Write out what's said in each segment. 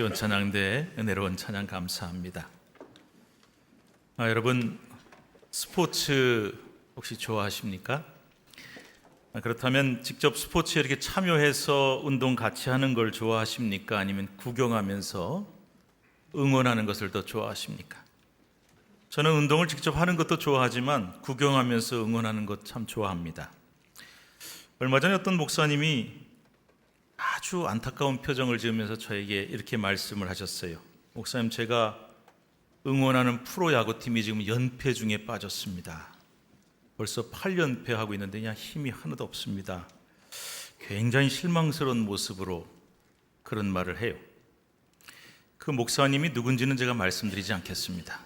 시온찬양대의 은혜로운 찬양 감사합니다. 여러분 스포츠 혹시 좋아하십니까? 그렇다면 직접 스포츠에 이렇게 참여해서 운동 같이 하는 걸 좋아하십니까? 아니면 구경하면서 응원하는 것을 더 좋아하십니까? 저는 운동을 직접 하는 것도 좋아하지만 구경하면서 응원하는 것 참 좋아합니다. 얼마 전에 어떤 목사님이 아주 안타까운 표정을 지으면서 저에게 이렇게 말씀을 하셨어요. 목사님, 제가 응원하는 프로야구팀이 지금 연패 중에 빠졌습니다. 벌써 8연패하고 있는데 그냥 힘이 하나도 없습니다. 굉장히 실망스러운 모습으로 그런 말을 해요. 그 목사님이 누군지는 제가 말씀드리지 않겠습니다.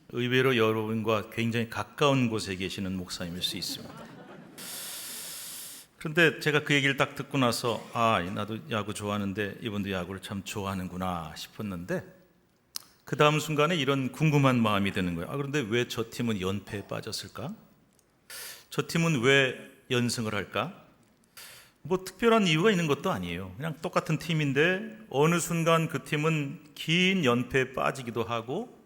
의외로 여러분과 굉장히 가까운 곳에 계시는 목사님일 수 있습니다. 그런데 제가 그 얘기를 딱 듣고 나서 나도 야구 좋아하는데 이분도 야구를 참 좋아하는구나 싶었는데 그 다음 순간에 이런 궁금한 마음이 드는 거예요. 그런데 왜 저 팀은 연패에 빠졌을까? 저 팀은 왜 연승을 할까? 뭐 특별한 이유가 있는 것도 아니에요. 그냥 똑같은 팀인데 어느 순간 그 팀은 긴 연패에 빠지기도 하고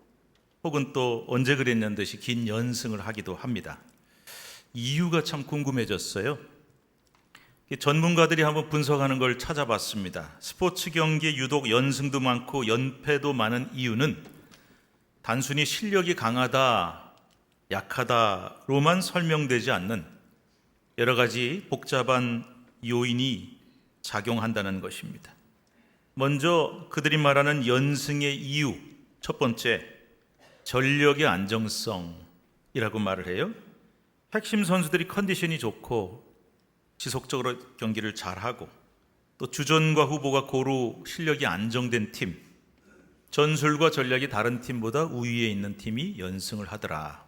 혹은 또 언제 그랬냐는 듯이 긴 연승을 하기도 합니다. 이유가 참 궁금해졌어요. 전문가들이 한번 분석하는 걸 찾아봤습니다. 스포츠 경기에 유독 연승도 많고 연패도 많은 이유는 단순히 실력이 강하다, 약하다로만 설명되지 않는 여러 가지 복잡한 요인이 작용한다는 것입니다. 먼저 그들이 말하는 연승의 이유, 첫 번째, 전력의 안정성이라고 말을 해요. 핵심 선수들이 컨디션이 좋고 지속적으로 경기를 잘하고 또 주전과 후보가 고루 실력이 안정된 팀, 전술과 전략이 다른 팀보다 우위에 있는 팀이 연승을 하더라.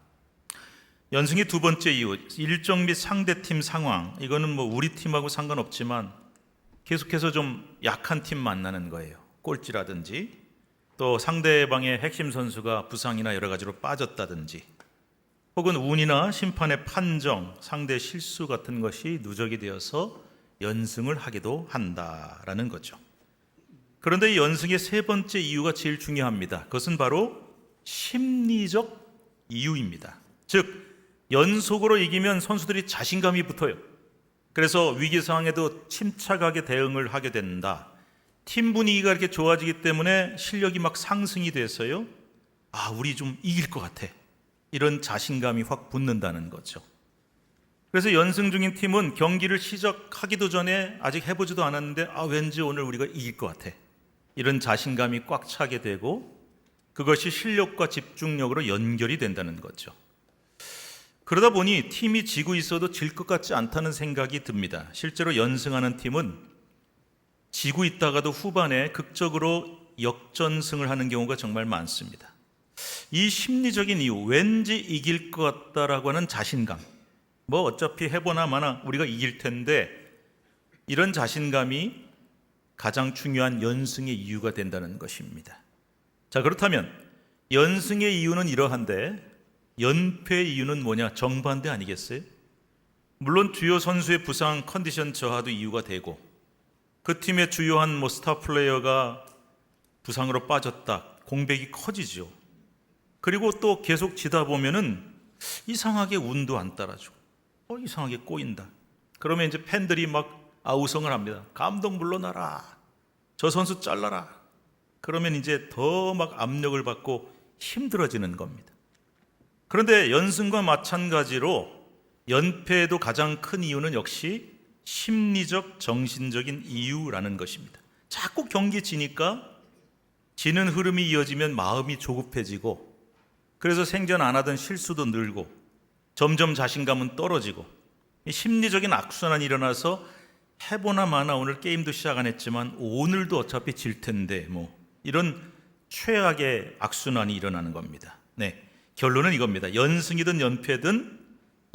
연승의 두 번째 이유, 일정 및 상대팀 상황. 이거는 뭐 우리 팀하고 상관없지만 계속해서 좀 약한 팀 만나는 거예요. 꼴찌라든지 또 상대방의 핵심 선수가 부상이나 여러 가지로 빠졌다든지 혹은 운이나 심판의 판정, 상대 실수 같은 것이 누적이 되어서 연승을 하기도 한다라는 거죠. 그런데 이 연승의 세 번째 이유가 제일 중요합니다. 그것은 바로 심리적 이유입니다. 즉 연속으로 이기면 선수들이 자신감이 붙어요. 그래서 위기 상황에도 침착하게 대응을 하게 된다. 팀 분위기가 이렇게 좋아지기 때문에 실력이 막 상승이 돼서요. 우리 좀 이길 것 같아. 이런 자신감이 확 붙는다는 거죠. 그래서 연승 중인 팀은 경기를 시작하기도 전에 아직 해보지도 않았는데 왠지 오늘 우리가 이길 것 같아. 이런 자신감이 꽉 차게 되고 그것이 실력과 집중력으로 연결이 된다는 거죠. 그러다 보니 팀이 지고 있어도 질 것 같지 않다는 생각이 듭니다. 실제로 연승하는 팀은 지고 있다가도 후반에 극적으로 역전승을 하는 경우가 정말 많습니다. 이 심리적인 이유, 왠지 이길 것 같다라고 하는 자신감, 어차피 해보나 마나 우리가 이길 텐데 이런 자신감이 가장 중요한 연승의 이유가 된다는 것입니다. 자, 그렇다면 연승의 이유는 이러한데 연패의 이유는 뭐냐? 정반대 아니겠어요? 물론 주요 선수의 부상, 컨디션 저하도 이유가 되고 그 팀의 주요한 스타 플레이어가 부상으로 빠졌다, 공백이 커지죠. 그리고 또 계속 지다 보면은 이상하게 운도 안 따라주고 이상하게 꼬인다. 그러면 이제 팬들이 막 아우성을 합니다. 감독 물러나라, 저 선수 잘라라. 그러면 이제 더 막 압력을 받고 힘들어지는 겁니다. 그런데 연승과 마찬가지로 연패에도 가장 큰 이유는 역시 심리적, 정신적인 이유라는 것입니다. 자꾸 경기 지니까 지는 흐름이 이어지면 마음이 조급해지고 그래서 생전 안 하던 실수도 늘고 점점 자신감은 떨어지고 심리적인 악순환이 일어나서 해보나 마나 오늘 게임도 시작 안 했지만 오늘도 어차피 질 텐데 이런 최악의 악순환이 일어나는 겁니다. 결론은 이겁니다. 연승이든 연패든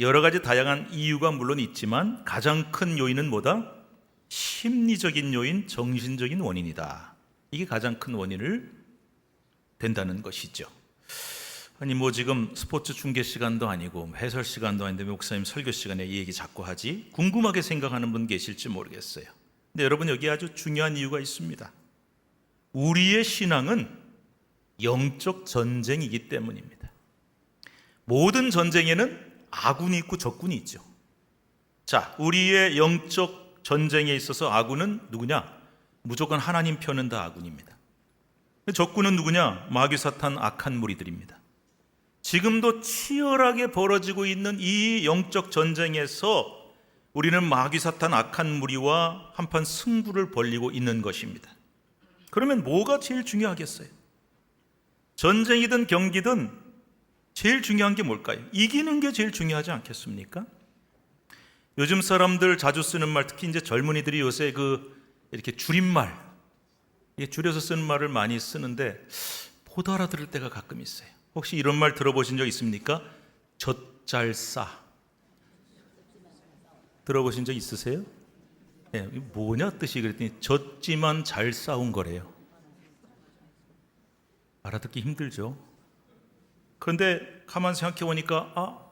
여러 가지 다양한 이유가 물론 있지만 가장 큰 요인은 뭐다? 심리적인 요인, 정신적인 원인이다. 이게 가장 큰 원인을 된다는 것이죠. 지금 스포츠 중계 시간도 아니고 해설 시간도 아닌데 목사님 설교 시간에 이 얘기 자꾸 하지? 궁금하게 생각하는 분 계실지 모르겠어요. 근데 여러분, 여기 아주 중요한 이유가 있습니다. 우리의 신앙은 영적 전쟁이기 때문입니다. 모든 전쟁에는 아군이 있고 적군이 있죠. 자, 우리의 영적 전쟁에 있어서 아군은 누구냐? 무조건 하나님 편은 다 아군입니다. 적군은 누구냐? 마귀 사탄 악한 무리들입니다. 지금도 치열하게 벌어지고 있는 이 영적 전쟁에서 우리는 마귀 사탄 악한 무리와 한판 승부를 벌이고 있는 것입니다. 그러면 뭐가 제일 중요하겠어요? 전쟁이든 경기든 제일 중요한 게 뭘까요? 이기는 게 제일 중요하지 않겠습니까? 요즘 사람들 자주 쓰는 말, 특히 이제 젊은이들이 요새 이렇게 줄임말, 줄여서 쓰는 말을 많이 쓰는데 못 알아들을 때가 가끔 있어요. 혹시 이런 말 들어보신 적 있습니까? 젖잘싸. 들어보신 적 있으세요? 네, 뭐냐 뜻이 그랬더니 졌지만 잘 싸운 거래요. 알아듣기 힘들죠. 그런데 가만 생각해 보니까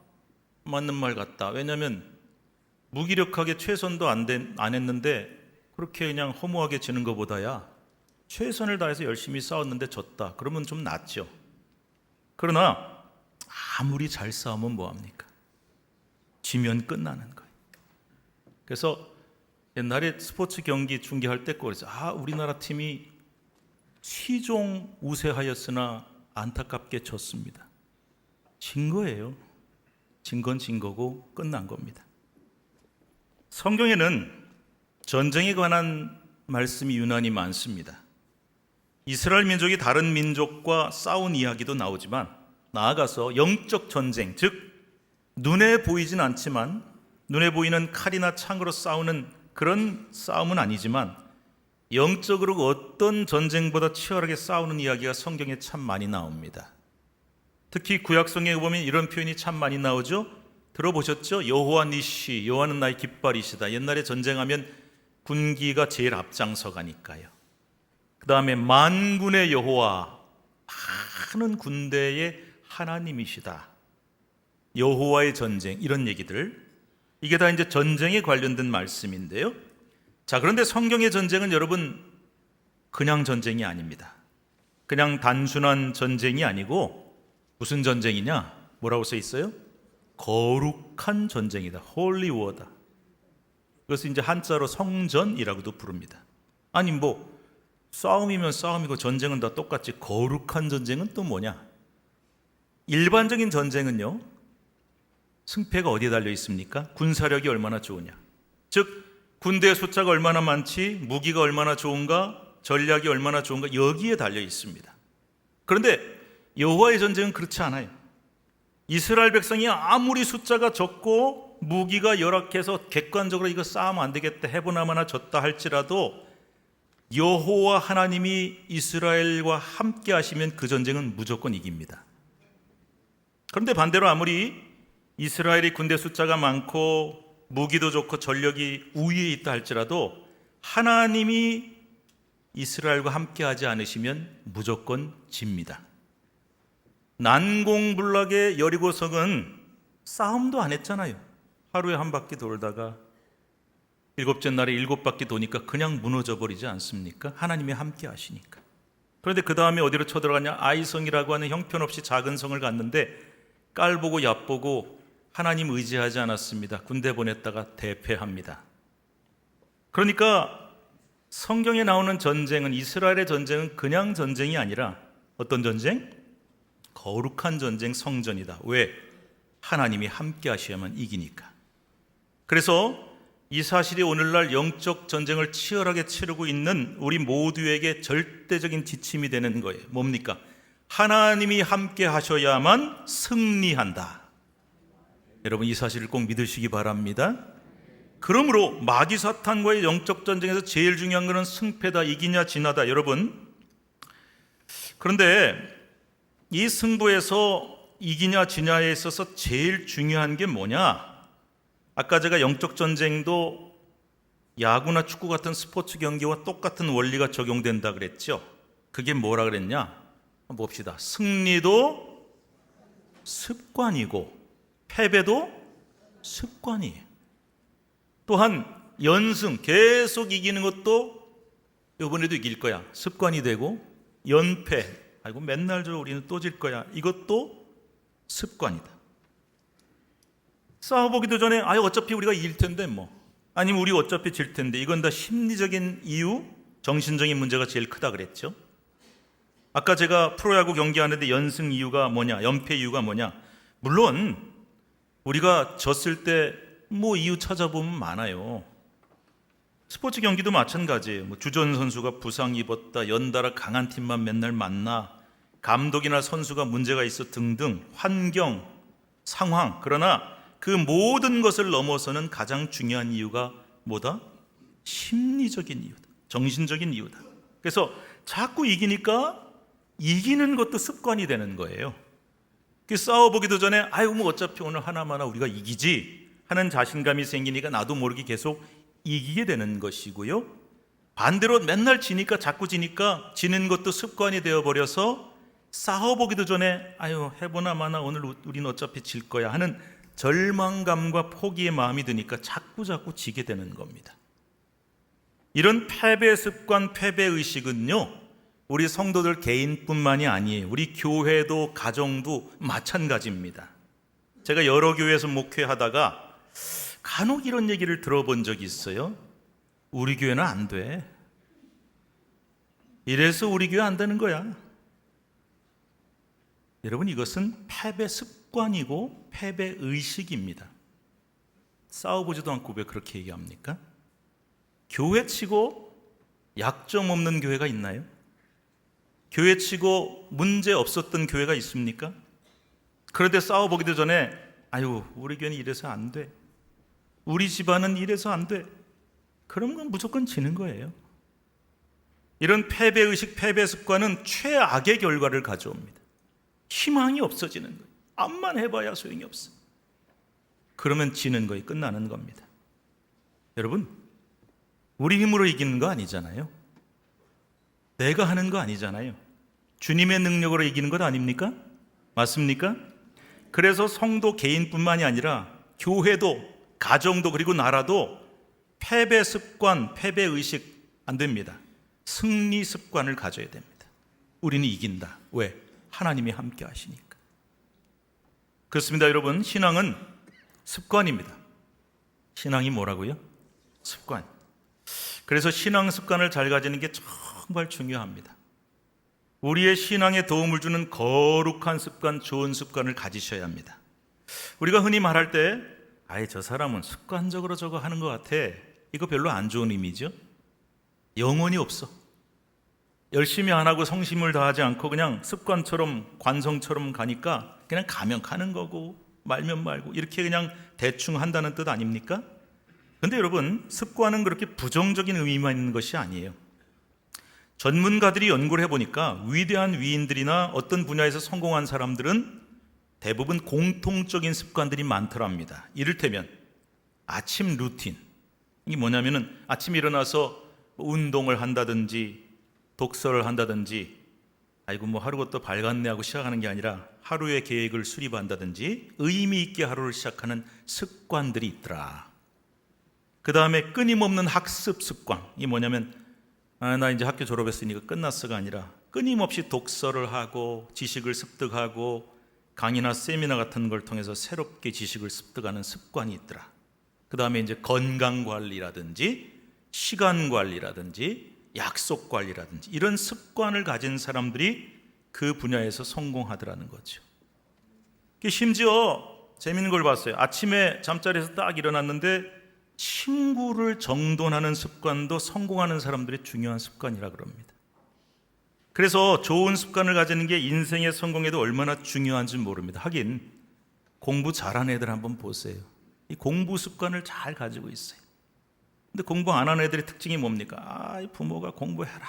맞는 말 같다. 왜냐하면 무기력하게 최선도 안 했는데 그렇게 그냥 허무하게 지는 것보다야 최선을 다해서 열심히 싸웠는데 졌다. 그러면 좀 낫죠. 그러나 아무리 잘 싸우면 뭐합니까? 지면 끝나는 거예요. 그래서 옛날에 스포츠 경기 중계할 때 그래서 우리나라 팀이 시종 우세하였으나 안타깝게 졌습니다. 진 거예요. 진 건 진 거고 끝난 겁니다. 성경에는 전쟁에 관한 말씀이 유난히 많습니다. 이스라엘 민족이 다른 민족과 싸운 이야기도 나오지만 나아가서 영적 전쟁, 즉 눈에 보이진 않지만 눈에 보이는 칼이나 창으로 싸우는 그런 싸움은 아니지만 영적으로 어떤 전쟁보다 치열하게 싸우는 이야기가 성경에 참 많이 나옵니다. 특히 구약성경에 보면 이런 표현이 참 많이 나오죠. 들어보셨죠? 여호와 니시, 여호와는 나의 깃발이시다. 옛날에 전쟁하면 군기가 제일 앞장서 가니까요. 그 다음에 만군의 여호와, 많은 군대의 하나님이시다. 여호와의 전쟁, 이런 얘기들, 이게 다 이제 전쟁에 관련된 말씀인데요. 자, 그런데 성경의 전쟁은 여러분 그냥 전쟁이 아닙니다. 그냥 단순한 전쟁이 아니고 무슨 전쟁이냐? 뭐라고 써 있어요? 거룩한 전쟁이다. Holy War다. 그것을 이제 한자로 성전이라고도 부릅니다. 아니 싸움이면 싸움이고 전쟁은 다 똑같지 거룩한 전쟁은 또 뭐냐? 일반적인 전쟁은요, 승패가 어디에 달려 있습니까? 군사력이 얼마나 좋으냐, 즉 군대의 숫자가 얼마나 많지, 무기가 얼마나 좋은가, 전략이 얼마나 좋은가, 여기에 달려 있습니다. 그런데 여호와의 전쟁은 그렇지 않아요. 이스라엘 백성이 아무리 숫자가 적고 무기가 열악해서 객관적으로 이거 싸우면 안 되겠다, 해보나마나 졌다 할지라도 여호와 하나님이 이스라엘과 함께 하시면 그 전쟁은 무조건 이깁니다. 그런데 반대로 아무리 이스라엘이 군대 숫자가 많고 무기도 좋고 전력이 우위에 있다 할지라도 하나님이 이스라엘과 함께 하지 않으시면 무조건 집니다. 난공불락의 여리고성은 싸움도 안 했잖아요. 하루에 한 바퀴 돌다가 일곱째 날에 7바퀴 도니까 그냥 무너져 버리지 않습니까? 하나님이 함께 하시니까. 그런데 그 다음에 어디로 쳐들어가냐? 아이성이라고 하는 형편없이 작은 성을 갔는데 깔보고 얕보고 하나님 의지하지 않았습니다. 군대 보냈다가 대패합니다. 그러니까 성경에 나오는 전쟁은, 이스라엘의 전쟁은 그냥 전쟁이 아니라 어떤 전쟁? 거룩한 전쟁, 성전이다. 왜? 하나님이 함께 하셔야만 이기니까. 그래서 이 사실이 오늘날 영적 전쟁을 치열하게 치르고 있는 우리 모두에게 절대적인 지침이 되는 거예요. 뭡니까? 하나님이 함께 하셔야만 승리한다. 여러분, 이 사실을 꼭 믿으시기 바랍니다. 그러므로 마귀 사탄과의 영적 전쟁에서 제일 중요한 것은 승패다, 이기냐 지나다. 여러분, 그런데 이 승부에서 이기냐 지냐에 있어서 제일 중요한 게 뭐냐? 아까 제가 영적 전쟁도 야구나 축구 같은 스포츠 경기와 똑같은 원리가 적용된다 그랬죠. 그게 뭐라 그랬냐? 한번 봅시다. 승리도 습관이고 패배도 습관이에요. 또한 연승, 계속 이기는 것도 이번에도 이길 거야. 습관이 되고, 연패, 아이고 맨날 우리는 또 질 거야. 이것도 습관이다. 싸워보기도 전에 어차피 우리가 이길 텐데 아니면 우리 어차피 질 텐데, 이건 다 심리적인 이유, 정신적인 문제가 제일 크다 그랬죠. 아까 제가 프로야구 경기하는데 연승 이유가 뭐냐, 연패 이유가 뭐냐, 물론 우리가 졌을 때 이유 찾아보면 많아요. 스포츠 경기도 마찬가지예요. 주전 선수가 부상 입었다, 연달아 강한 팀만 맨날 만나, 감독이나 선수가 문제가 있어 등등 환경, 상황. 그러나 그 모든 것을 넘어서는 가장 중요한 이유가 뭐다? 심리적인 이유다. 정신적인 이유다. 그래서 자꾸 이기니까 이기는 것도 습관이 되는 거예요. 싸워보기도 전에 어차피 오늘 하나마나 우리가 이기지 하는 자신감이 생기니까 나도 모르게 계속 이기게 되는 것이고요. 반대로 맨날 지니까, 자꾸 지니까 지는 것도 습관이 되어버려서 싸워보기도 전에 해보나 마나 오늘 우린 어차피 질 거야 하는 절망감과 포기의 마음이 드니까 자꾸 지게 되는 겁니다. 이런 패배 습관, 패배 의식은요, 우리 성도들 개인뿐만이 아니에요. 우리 교회도 가정도 마찬가지입니다. 제가 여러 교회에서 목회하다가 간혹 이런 얘기를 들어본 적이 있어요. 우리 교회는 안 돼. 이래서 우리 교회 안 되는 거야. 여러분, 이것은 패배 습관이고 패배 의식입니다. 싸워보지도 않고 왜 그렇게 얘기합니까? 교회치고 약점 없는 교회가 있나요? 교회치고 문제 없었던 교회가 있습니까? 그런데 싸워보기도 전에 우리 교회는 이래서 안 돼, 우리 집안은 이래서 안 돼, 그런 건 무조건 지는 거예요. 이런 패배의식, 패배 습관은 최악의 결과를 가져옵니다. 희망이 없어지는 거예요. 암만 해봐야 소용이 없어. 그러면 지는 거예요. 끝나는 겁니다. 여러분, 우리 힘으로 이기는 거 아니잖아요. 내가 하는 거 아니잖아요. 주님의 능력으로 이기는 것 아닙니까? 맞습니까? 그래서 성도 개인뿐만이 아니라 교회도, 가정도, 그리고 나라도 패배 습관, 패배 의식 안 됩니다. 승리 습관을 가져야 됩니다. 우리는 이긴다. 왜? 하나님이 함께 하시니까. 그렇습니다. 여러분, 신앙은 습관입니다. 신앙이 뭐라고요? 습관. 그래서 신앙 습관을 잘 가지는 게 정말 중요합니다. 우리의 신앙에 도움을 주는 거룩한 습관, 좋은 습관을 가지셔야 합니다. 우리가 흔히 말할 때 저 사람은 습관적으로 저거 하는 것 같아, 이거 별로 안 좋은 의미죠. 영혼이 없어. 열심히 안 하고 성심을 다하지 않고 그냥 습관처럼, 관성처럼 가니까 그냥 가면 가는 거고 말면 말고 이렇게 그냥 대충 한다는 뜻 아닙니까? 근데 여러분, 습관은 그렇게 부정적인 의미만 있는 것이 아니에요. 전문가들이 연구를 해보니까 위대한 위인들이나 어떤 분야에서 성공한 사람들은 대부분 공통적인 습관들이 많더랍니다. 이를테면 아침 루틴. 이게 뭐냐면은 아침에 일어나서 운동을 한다든지 독서를 한다든지, 하루부터 밝았네 하고 시작하는 게 아니라 하루의 계획을 수립한다든지 의미 있게 하루를 시작하는 습관들이 있더라. 그 다음에 끊임없는 학습 습관. 이게 뭐냐면 나 이제 학교 졸업했으니까 끝났어가 아니라 끊임없이 독서를 하고 지식을 습득하고 강의나 세미나 같은 걸 통해서 새롭게 지식을 습득하는 습관이 있더라. 그 다음에 이제 건강관리라든지 시간관리라든지 약속관리라든지 이런 습관을 가진 사람들이 그 분야에서 성공하더라는 거죠. 심지어 재밌는 걸 봤어요. 아침에 잠자리에서 딱 일어났는데 친구를 정돈하는 습관도 성공하는 사람들의 중요한 습관이라 그럽니다. 그래서 좋은 습관을 가지는 게 인생의 성공에도 얼마나 중요한지 모릅니다. 하긴 공부 잘하는 애들 한번 보세요. 이 공부 습관을 잘 가지고 있어요. 근데 공부 안 하는 애들의 특징이 뭡니까? 부모가 공부해라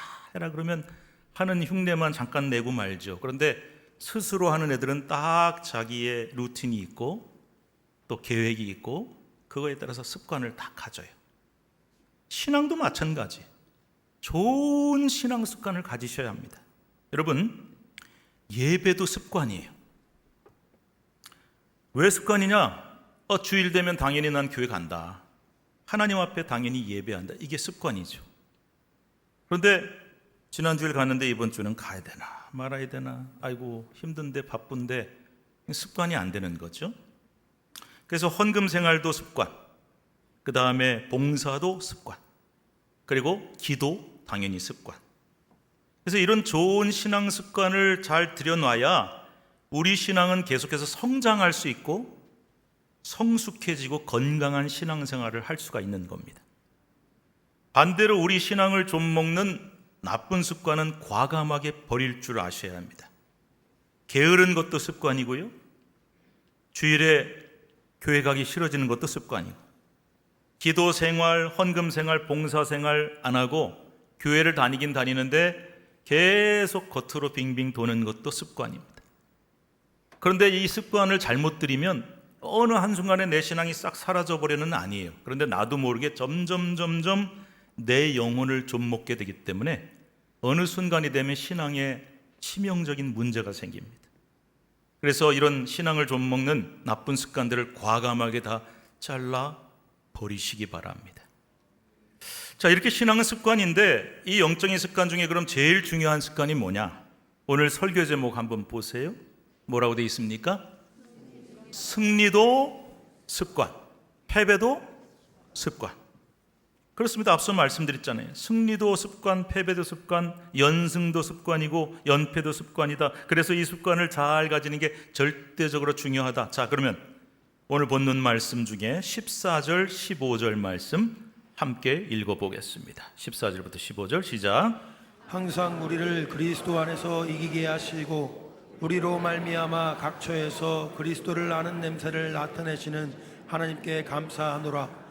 그러면 하는 흉내만 잠깐 내고 말죠. 그런데 스스로 하는 애들은 딱 자기의 루틴이 있고 또 계획이 있고 그거에 따라서 습관을 다 가져요. 신앙도 마찬가지. 좋은 신앙 습관을 가지셔야 합니다. 여러분, 예배도 습관이에요. 왜 습관이냐? 주일 되면 당연히 난 교회 간다. 하나님 앞에 당연히 예배한다. 이게 습관이죠. 그런데 지난주에 갔는데 이번 주는 가야 되나 말아야 되나, 아이고 힘든데 바쁜데, 습관이 안 되는 거죠. 그래서 헌금 생활도 습관, 그 다음에 봉사도 습관, 그리고 기도 당연히 습관. 그래서 이런 좋은 신앙 습관을 잘 들여놔야 우리 신앙은 계속해서 성장할 수 있고 성숙해지고 건강한 신앙생활을 할 수가 있는 겁니다. 반대로 우리 신앙을 좀먹는 나쁜 습관은 과감하게 버릴 줄 아셔야 합니다. 게으른 것도 습관이고요, 주일에 교회 가기 싫어지는 것도 습관이고, 기도 생활, 헌금 생활, 봉사 생활 안 하고 교회를 다니긴 다니는데 계속 겉으로 빙빙 도는 것도 습관입니다. 그런데 이 습관을 잘못 들이면 어느 한순간에 내 신앙이 싹 사라져버려는 아니에요. 그런데 나도 모르게 점점 내 영혼을 좀먹게 되기 때문에 어느 순간이 되면 신앙에 치명적인 문제가 생깁니다. 그래서 이런 신앙을 좀먹는 나쁜 습관들을 과감하게 다 잘라 버리시기 바랍니다. 자, 이렇게 신앙은 습관인데 이 영적인 습관 중에 그럼 제일 중요한 습관이 뭐냐? 오늘 설교 제목 한번 보세요. 뭐라고 되어 있습니까? 승리도 습관, 패배도 습관. 그렇습니다. 앞서 말씀드렸잖아요. 승리도 습관, 패배도 습관, 연승도 습관이고 연패도 습관이다. 그래서 이 습관을 잘 가지는 게 절대적으로 중요하다. 자, 그러면 오늘 본문 말씀 중에 14절, 15절 말씀 함께 읽어보겠습니다. 14절부터 15절 시작. 항상 우리를 그리스도 안에서 이기게 하시고 우리로 말미암아 각 처에서 그리스도를 아는 냄새를 나타내시는 하나님께 감사하노라.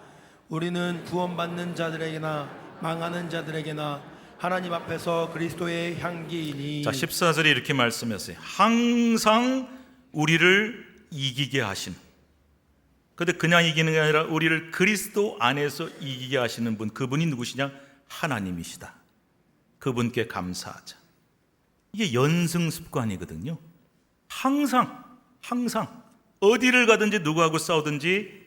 우리는 구원받는 자들에게나 망하는 자들에게나 하나님 앞에서 그리스도의 향기이니. 자, 14절에 이렇게 말씀했어요. 항상 우리를 이기게 하신. 그런데 그냥 이기는 게 아니라 우리를 그리스도 안에서 이기게 하시는 분, 그분이 누구시냐? 하나님이시다. 그분께 감사하자. 이게 연승 습관이거든요. 항상 어디를 가든지 누구하고 싸우든지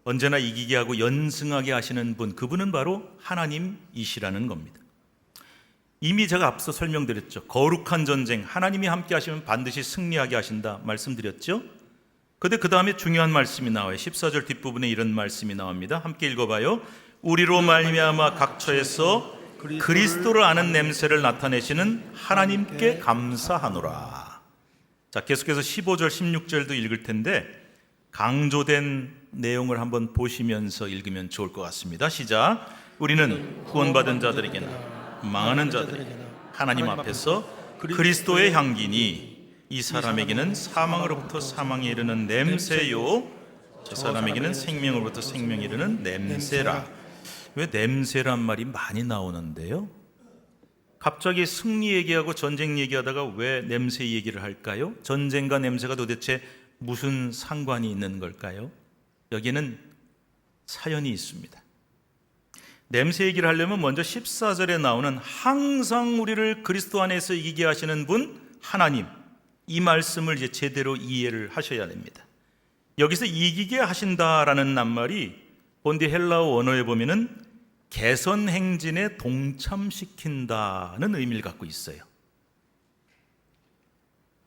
언제나 이기게 하고 연승하게 하시는 분, 그분은 바로 하나님이시라는 겁니다. 이미 제가 앞서 설명드렸죠. 거룩한 전쟁, 하나님이 함께 하시면 반드시 승리하게 하신다 말씀드렸죠. 그런데 그 다음에 중요한 말씀이 나와요. 14절 뒷부분에 이런 말씀이 나옵니다. 함께 읽어봐요. 우리로 말미암아 각 처에서 그리스도를 아는 냄새를 나타내시는 하나님께 감사하노라. 자, 계속해서 15절 16절도 읽을 텐데 강조된 내용을 한번 보시면서 읽으면 좋을 것 같습니다. 시작. 우리는 구원받은 자들에게나 망하는 자들에게나 하나님 앞에서 그리스도의 향기니 이 사람에게는 사망으로부터 사망에 이르는 냄새요, 저 사람에게는 생명으로부터 생명에 이르는 냄새라. 왜 냄새란 말이 많이 나오는데요? 갑자기 승리 얘기하고 전쟁 얘기하다가 왜 냄새 얘기를 할까요? 전쟁과 냄새가 도대체 무슨 상관이 있는 걸까요? 여기는 사연이 있습니다. 냄새 얘기를 하려면 먼저 14절에 나오는 항상 우리를 그리스도 안에서 이기게 하시는 분 하나님, 이 말씀을 이제 제대로 이해를 하셔야 됩니다. 여기서 이기게 하신다라는 낱말이 본디 헬라어 원어에 보면은 개선 행진에 동참시킨다는 의미를 갖고 있어요.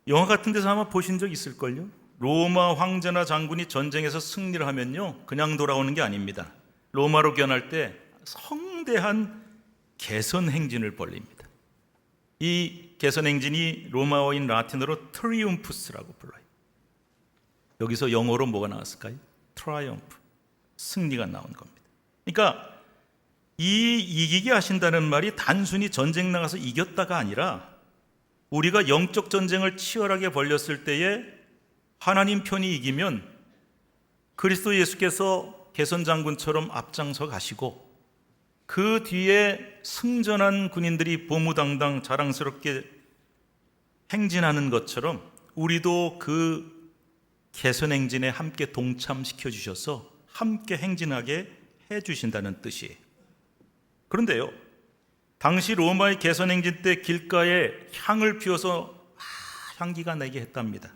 영화 같은 데서 아마 보신 적 있을걸요? 로마 황제나 장군이 전쟁에서 승리를 하면요, 그냥 돌아오는 게 아닙니다. 로마로 귀환할 때 성대한 개선 행진을 벌립니다. 이 개선 행진이 로마어인 라틴어로 트리움프스라고 불러요. 여기서 영어로 뭐가 나왔을까요? 트라이엄프, 승리가 나온 겁니다. 그러니까 이 이기게 하신다는 말이 단순히 전쟁 나가서 이겼다가 아니라 우리가 영적 전쟁을 치열하게 벌였을 때에 하나님 편이 이기면 그리스도 예수께서 개선장군처럼 앞장서 가시고 그 뒤에 승전한 군인들이 보무당당 자랑스럽게 행진하는 것처럼 우리도 그 개선행진에 함께 동참시켜 주셔서 함께 행진하게 해주신다는 뜻이에요. 그런데요, 당시 로마의 개선행진 때 길가에 향을 피워서 향기가 나게 했답니다.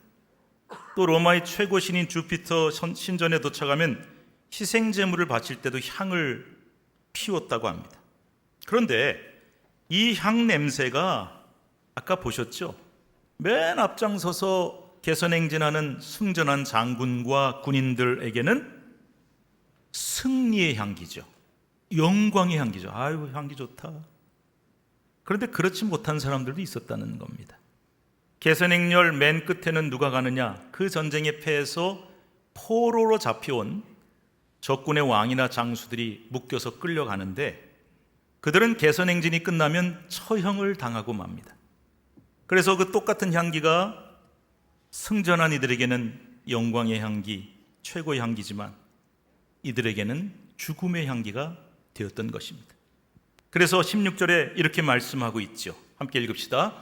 또 로마의 최고 신인 주피터 신전에 도착하면 희생제물을 바칠 때도 향을 피웠다고 합니다. 그런데 이 향 냄새가 아까 보셨죠? 맨 앞장서서 개선행진하는 승전한 장군과 군인들에게는 승리의 향기죠. 영광의 향기죠. 아유, 향기 좋다. 그런데 그렇지 못한 사람들도 있었다는 겁니다. 개선행렬 맨 끝에는 누가 가느냐? 그 전쟁의 패에서 포로로 잡혀온 적군의 왕이나 장수들이 묶여서 끌려가는데 그들은 개선행진이 끝나면 처형을 당하고 맙니다. 그래서 그 똑같은 향기가 승전한 이들에게는 영광의 향기, 최고의 향기지만 이들에게는 죽음의 향기가 되었던 것입니다. 그래서 16절에 이렇게 말씀하고 있죠. 함께 읽읍시다.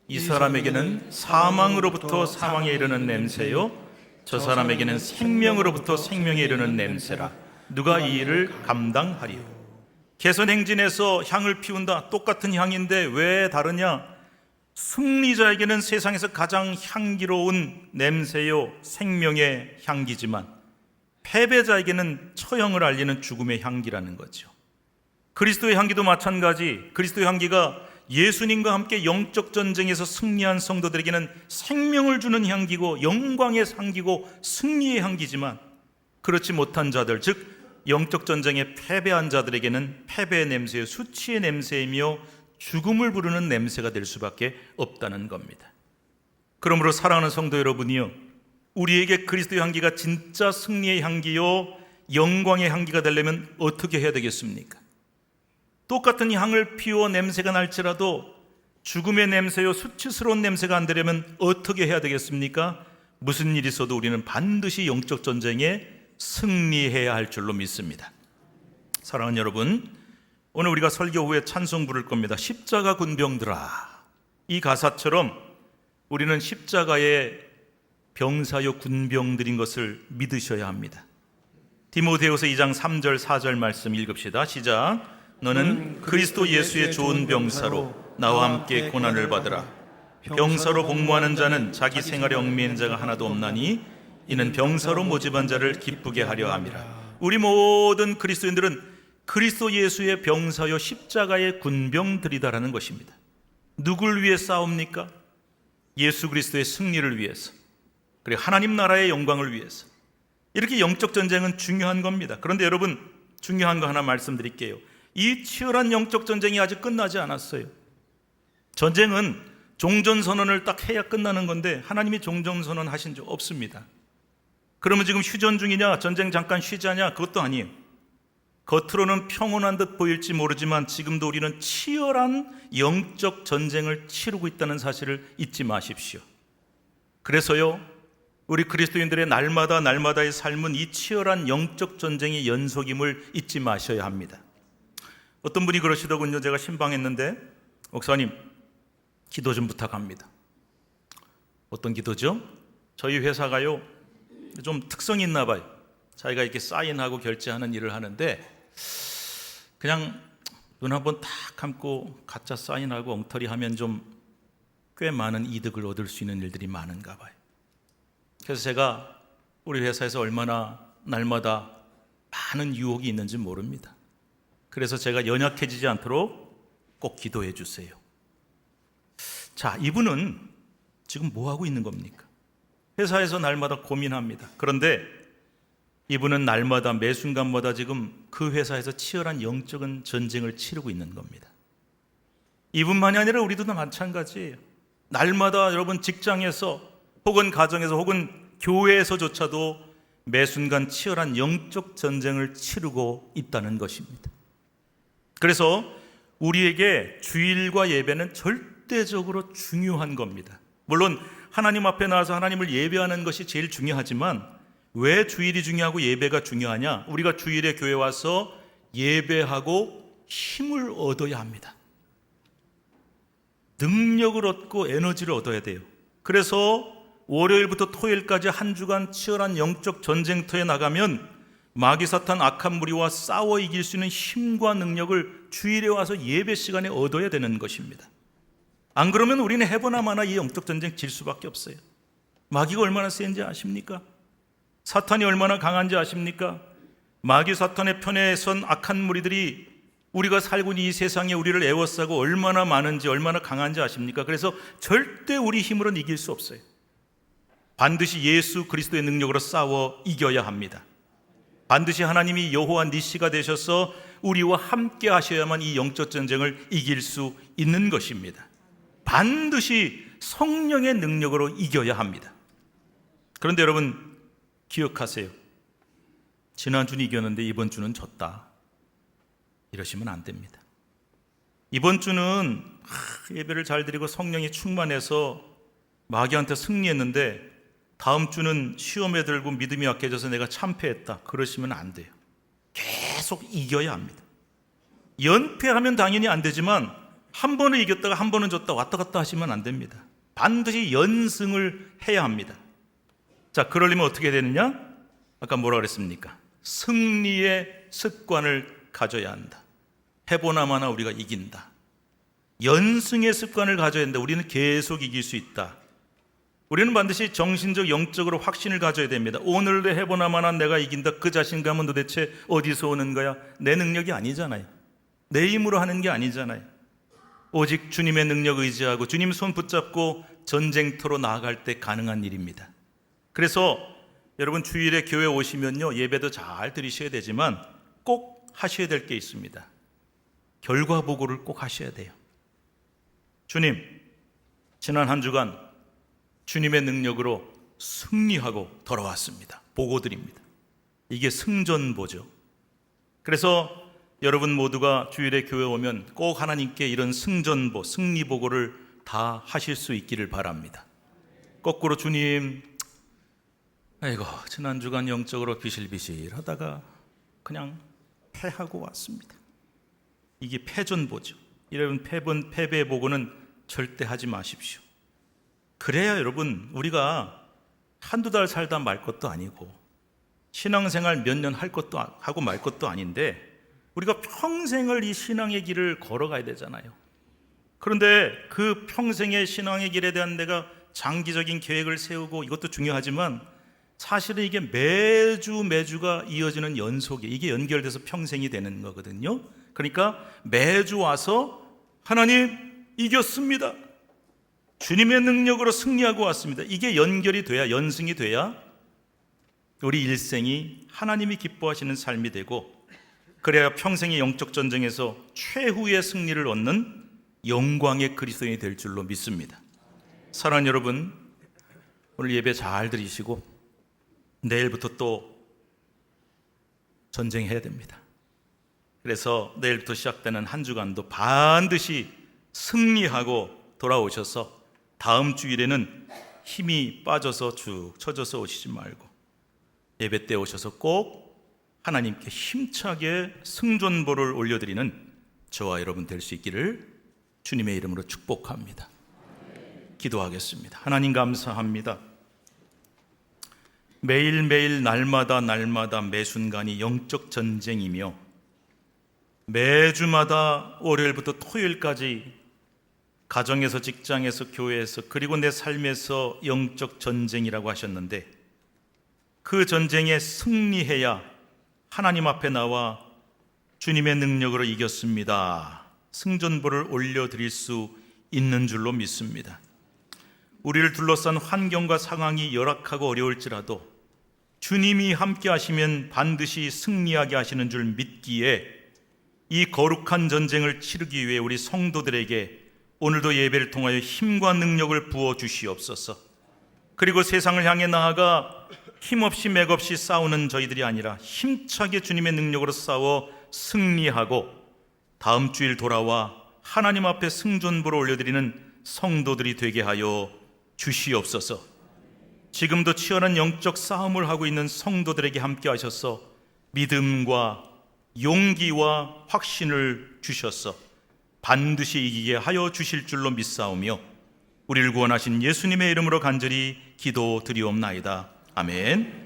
이 사람에게는 사망으로부터 사망에 이르는 냄새요, 저 사람에게는 생명으로부터 생명에 이르는 냄새라. 누가 이 일을 감당하리요? 개선행진에서 향을 피운다. 똑같은 향인데 왜 다르냐? 승리자에게는 세상에서 가장 향기로운 냄새요, 생명의 향기지만 패배자에게는 처형을 알리는 죽음의 향기라는 거죠. 그리스도의 향기도 마찬가지. 그리스도의 향기가 예수님과 함께 영적 전쟁에서 승리한 성도들에게는 생명을 주는 향기고 영광의 향기고 승리의 향기지만 그렇지 못한 자들, 즉 영적 전쟁에 패배한 자들에게는 패배의 냄새요, 수치의 냄새이며 죽음을 부르는 냄새가 될 수밖에 없다는 겁니다. 그러므로 사랑하는 성도 여러분이요, 우리에게 그리스도의 향기가 진짜 승리의 향기요, 영광의 향기가 되려면 어떻게 해야 되겠습니까? 똑같은 향을 피워 냄새가 날지라도 죽음의 냄새요, 수치스러운 냄새가 안 되려면 어떻게 해야 되겠습니까? 무슨 일이 있어도 우리는 반드시 영적 전쟁에 승리해야 할 줄로 믿습니다. 사랑하는 여러분, 오늘 우리가 설교 후에 찬송 부를 겁니다. 십자가 군병들아. 이 가사처럼 우리는 십자가의 병사요 군병들인 것을 믿으셔야 합니다. 디모데후서 2장 3절 4절 말씀 읽읍시다. 시작. 너는 그리스도 예수의 좋은 병사로 나와 함께 고난을 받으라. 병사로 복무하는 자는 자기 생활에 얽매이는 자가 하나도 없나니 이는 병사로 모집한 자를 기쁘게 하려 함이라. 우리 모든 그리스도인들은 그리스도 예수의 병사요 십자가의 군병들이다라는 것입니다. 누굴 위해 싸웁니까? 예수 그리스도의 승리를 위해서, 그리고 하나님 나라의 영광을 위해서. 이렇게 영적 전쟁은 중요한 겁니다. 그런데 여러분, 중요한 거 하나 말씀드릴게요. 이 치열한 영적 전쟁이 아직 끝나지 않았어요. 전쟁은 종전선언을 딱 해야 끝나는 건데 하나님이 종전선언 하신 적 없습니다. 그러면 지금 휴전 중이냐, 전쟁 잠깐 쉬자냐, 그것도 아니에요. 겉으로는 평온한 듯 보일지 모르지만 지금도 우리는 치열한 영적 전쟁을 치르고 있다는 사실을 잊지 마십시오. 그래서요, 우리 그리스도인들의 날마다의 삶은 이 치열한 영적 전쟁의 연속임을 잊지 마셔야 합니다. 어떤 분이 그러시더군요. 제가 신방했는데, 목사님 기도 좀 부탁합니다. 어떤 기도죠? 저희 회사가요 좀 특성이 있나 봐요. 자기가 이렇게 사인하고 결제하는 일을 하는데 그냥 눈 한번 딱 감고 가짜 사인하고 엉터리 하면 좀 꽤 많은 이득을 얻을 수 있는 일들이 많은가 봐요. 그래서 제가 우리 회사에서 얼마나 날마다 많은 유혹이 있는지 모릅니다. 그래서 제가 연약해지지 않도록 꼭 기도해 주세요. 자, 이분은 지금 뭐 하고 있는 겁니까? 회사에서 날마다 고민합니다. 그런데 이분은 날마다 매 순간마다 지금 그 회사에서 치열한 영적인 전쟁을 치르고 있는 겁니다. 이분만이 아니라 우리도 다 마찬가지예요. 날마다 여러분 직장에서 혹은 가정에서 혹은 교회에서조차도 매 순간 치열한 영적 전쟁을 치르고 있다는 것입니다. 그래서 우리에게 주일과 예배는 절대적으로 중요한 겁니다. 물론 하나님 앞에 나와서 하나님을 예배하는 것이 제일 중요하지만 왜 주일이 중요하고 예배가 중요하냐? 우리가 주일에 교회 와서 예배하고 힘을 얻어야 합니다. 능력을 얻고 에너지를 얻어야 돼요. 그래서 월요일부터 토요일까지 한 주간 치열한 영적 전쟁터에 나가면 마귀 사탄 악한 무리와 싸워 이길 수 있는 힘과 능력을 주일에 와서 예배 시간에 얻어야 되는 것입니다. 안 그러면 우리는 해보나 마나 이 영적 전쟁 질 수밖에 없어요. 마귀가 얼마나 센지 아십니까? 사탄이 얼마나 강한지 아십니까? 마귀 사탄의 편에 선 악한 무리들이 우리가 살고 있는 이 세상에 우리를 애워싸고 얼마나 많은지, 얼마나 강한지 아십니까? 그래서 절대 우리 힘으로는 이길 수 없어요. 반드시 예수 그리스도의 능력으로 싸워 이겨야 합니다. 반드시 하나님이 여호와 니시가 되셔서 우리와 함께 하셔야만 이 영적 전쟁을 이길 수 있는 것입니다. 반드시 성령의 능력으로 이겨야 합니다. 그런데 여러분 기억하세요. 지난주는 이겼는데 이번 주는 졌다, 이러시면 안 됩니다. 이번 주는 예배를 잘 드리고 성령이 충만해서 마귀한테 승리했는데 다음 주는 시험에 들고 믿음이 약해져서 내가 참패했다, 그러시면 안 돼요. 계속 이겨야 합니다. 연패하면 당연히 안 되지만 한 번은 이겼다가 한 번은 졌다 왔다 갔다 하시면 안 됩니다. 반드시 연승을 해야 합니다. 자, 그러려면 어떻게 되느냐? 아까 뭐라 그랬습니까? 승리의 습관을 가져야 한다. 해보나 마나 우리가 이긴다. 연승의 습관을 가져야 한다. 우리는 계속 이길 수 있다. 우리는 반드시 정신적, 영적으로 확신을 가져야 됩니다. 오늘도 해보나 마나 내가 이긴다. 그 자신감은 도대체 어디서 오는 거야? 내 능력이 아니잖아요. 내 힘으로 하는 게 아니잖아요. 오직 주님의 능력 의지하고 주님 손 붙잡고 전쟁터로 나아갈 때 가능한 일입니다. 그래서 여러분 주일에 교회 오시면요, 예배도 잘 드리셔야 되지만 꼭 하셔야 될 게 있습니다. 결과 보고를 꼭 하셔야 돼요. 주님, 지난 한 주간 주님의 능력으로 승리하고 돌아왔습니다. 보고 드립니다. 이게 승전보죠. 그래서 여러분 모두가 주일에 교회 오면 꼭 하나님께 이런 승전보, 승리보고를 다 하실 수 있기를 바랍니다. 거꾸로 주님, 아이고 지난 주간 영적으로 비실비실 하다가 그냥 패하고 왔습니다. 이게 패전보죠. 이런 패배의 보고는 절대 하지 마십시오. 그래야 여러분 우리가 한두 달 살다 말 것도 아니고 신앙생활 몇 년 할 것도 하고 말 것도 아닌데 우리가 평생을 이 신앙의 길을 걸어가야 되잖아요. 그런데 그 평생의 신앙의 길에 대한 내가 장기적인 계획을 세우고 이것도 중요하지만 사실은 이게 매주가 이어지는 연속이, 이게 연결돼서 평생이 되는 거거든요. 그러니까 매주 와서 하나님 이겼습니다, 주님의 능력으로 승리하고 왔습니다, 이게 연결이 돼야, 연승이 돼야 우리 일생이 하나님이 기뻐하시는 삶이 되고, 그래야 평생의 영적 전쟁에서 최후의 승리를 얻는 영광의 그리스도인이 될 줄로 믿습니다. 사랑하는 여러분, 오늘 예배 잘 드리시고 내일부터 또 전쟁해야 됩니다. 그래서 내일부터 시작되는 한 주간도 반드시 승리하고 돌아오셔서 다음 주일에는 힘이 빠져서 쭉 처져서 오시지 말고 예배 때 오셔서 꼭 하나님께 힘차게 승전보를 올려드리는 저와 여러분 될 수 있기를 주님의 이름으로 축복합니다. 기도하겠습니다. 하나님 감사합니다. 매일매일 날마다 매 순간이 영적 전쟁이며 매주마다 월요일부터 토요일까지 가정에서, 직장에서, 교회에서, 그리고 내 삶에서 영적 전쟁이라고 하셨는데 그 전쟁에 승리해야 하나님 앞에 나와 주님의 능력으로 이겼습니다, 승전보를 올려드릴 수 있는 줄로 믿습니다. 우리를 둘러싼 환경과 상황이 열악하고 어려울지라도 주님이 함께 하시면 반드시 승리하게 하시는 줄 믿기에 이 거룩한 전쟁을 치르기 위해 우리 성도들에게 오늘도 예배를 통하여 힘과 능력을 부어 주시옵소서. 그리고 세상을 향해 나아가 힘없이 맥없이 싸우는 저희들이 아니라 힘차게 주님의 능력으로 싸워 승리하고 다음 주일 돌아와 하나님 앞에 승전보를 올려드리는 성도들이 되게 하여 주시옵소서. 지금도 치열한 영적 싸움을 하고 있는 성도들에게 함께 하셔서 믿음과 용기와 확신을 주셔서 반드시 이기게 하여 주실 줄로 믿사오며 우리를 구원하신 예수님의 이름으로 간절히 기도드리옵나이다. 아멘.